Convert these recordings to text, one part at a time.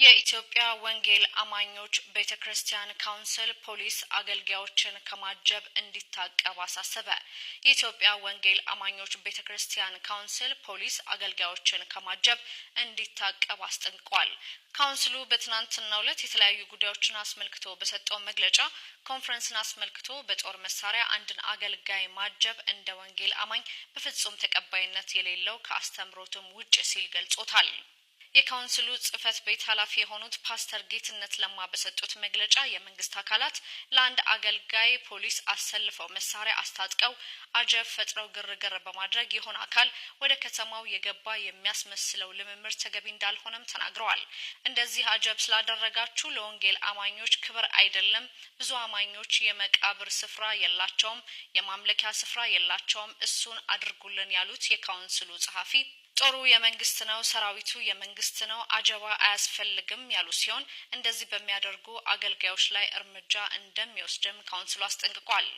የኢትዮጵያ ወንጌል አማኞች ቤተክርስቲያን ካውንስል ፖሊስ አገልጋዮችን ከማጀብ እንዲታቀብ አሳሰበ። የኢትዮጵያ ወንጌል አማኞች ቤተክርስቲያን ካውንስል ፖሊስ አገልጋዮችን ከማጀብ እንዲታቀብ አስጠንቅቋል። ካውንስሉ በትናንትናው ዕለት የተለያዩ ጉዳዮችን አስመልክቶ በሰጠው መግለጫ ኮንፈረንስን አስመልክቶ በጦር መሳሪያ አንድን አገልጋይ ማጀብ እንደ ወንጌል አማኝ በፍጹም ተቀባይነት የሌለው ከአስተምሮትም ውጭ ሲል ገልጾታል። የካውንስሉ ጽህፈት ቤት ኃላፊ የሆኑት ፓስተር ጌትነት ለማ በሰጡት መግለጫ የመንግስት አካላት ለአንድ አገልጋይ ፖሊስ አሰልፈው መሳሪያ አስታጥቀው አጀብ ፈጥረው ግርግር በማድረግ የሆነ አካል ወደ ከተማው የገባ የሚያስመስለው ልምምድ ተገቢ እንዳልሆነም ተናግረዋል። እንደዚህ አጀብ ስላደረጋችሁ ለወንጌል አማኞች ክብር አይደለም። ብዙ አማኞች የመቃብር ስፍራ የላቸውም፣ የማምለኪያ ስፍራ የላቸውም። እሱን አድርጉልን ያሉት የካውንስሉ ጸሐፊ ጦሩ የመንግስት ነው፣ ሰራዊቱ የመንግስት ነው፣ አጀባ አያስፈልግም ያሉ ሲሆን እንደዚህ በሚያደርጉ አገልጋዮች ላይ እርምጃ እንደሚወስድም ካውንስሉ አስጠንቅቋል።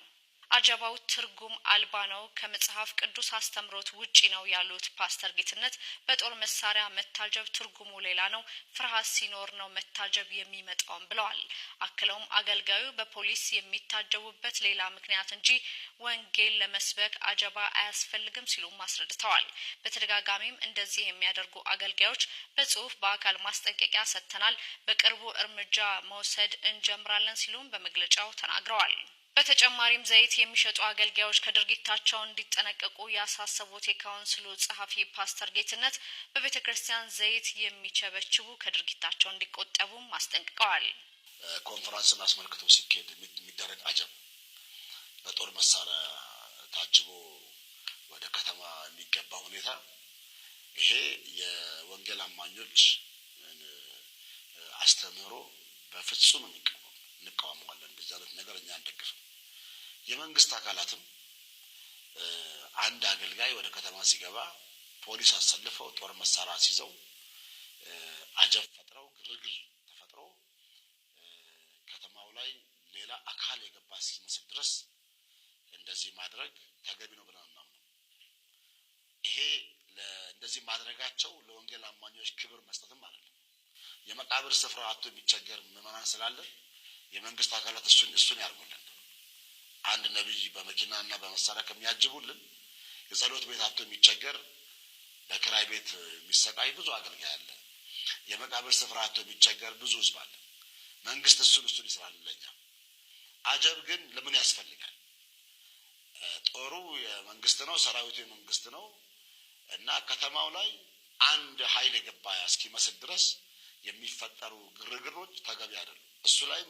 አጀባው ትርጉም አልባ ነው፣ ከመጽሐፍ ቅዱስ አስተምሮት ውጪ ነው ያሉት ፓስተር ጌትነት በጦር መሳሪያ መታጀብ ትርጉሙ ሌላ ነው፣ ፍርሃት ሲኖር ነው መታጀብ የሚመጣውም ብለዋል። አክለውም አገልጋዩ በፖሊስ የሚታጀቡበት ሌላ ምክንያት እንጂ ወንጌል ለመስበክ አጀባ አያስፈልግም ሲሉም አስረድተዋል። በተደጋጋሚም እንደዚህ የሚያደርጉ አገልጋዮች በጽሁፍ በአካል ማስጠንቀቂያ ሰጥተናል፣ በቅርቡ እርምጃ መውሰድ እንጀምራለን ሲሉም በመግለጫው ተናግረዋል። በተጨማሪም ዘይት የሚሸጡ አገልጋዮች ከድርጊታቸው እንዲጠነቀቁ ያሳሰቡት የካውንስሉ ጸሐፊ ፓስተር ጌትነት በቤተክርስቲያን ዘይት የሚቸበችቡ ከድርጊታቸው እንዲቆጠቡም አስጠንቅቀዋል። ኮንፈረንስን አስመልክቶ ሲካሄድ የሚደረግ አጀብ በጦር መሳሪያ ታጅቦ ወደ ከተማ የሚገባ ሁኔታ ይሄ የወንጌል አማኞች አስተምህሮ በፍጹም እንቃወማለን። እንደዚህ አይነት ነገር እኛ አንደግፍም። የመንግስት አካላትም አንድ አገልጋይ ወደ ከተማ ሲገባ ፖሊስ አሰልፈው ጦር መሳሪያ ሲይዘው አጀብ ፈጥረው ግርግር ተፈጥሮ ከተማው ላይ ሌላ አካል የገባ ሲመስል ድረስ እንደዚህ ማድረግ ተገቢ ነው ብለን እናምናለን። ይሄ እንደዚህ ማድረጋቸው ለወንጌል አማኞች ክብር መስጠትም ማለት ነው። የመቃብር ስፍራ አጥቶ የሚቸገር ምዕመናን ስላለ የመንግስት አካላት እሱን ያርጉልን። አንድ ነብይ በመኪናና በመሳሪያ ከሚያጅቡልን የጸሎት ቤት አጥቶ የሚቸገር በክራይ ቤት የሚሰቃይ ብዙ አገልጋይ አለ። የመቃብር ስፍራ አጥቶ የሚቸገር ብዙ ህዝብ አለ። መንግስት እሱን ይስራልኛ። አጀብ ግን ለምን ያስፈልጋል? ጦሩ የመንግስት ነው፣ ሰራዊቱ የመንግስት ነው እና ከተማው ላይ አንድ ኃይል የገባ እስኪመስል ድረስ የሚፈጠሩ ግርግሮች ተገቢ አይደሉም። እሱ ላይ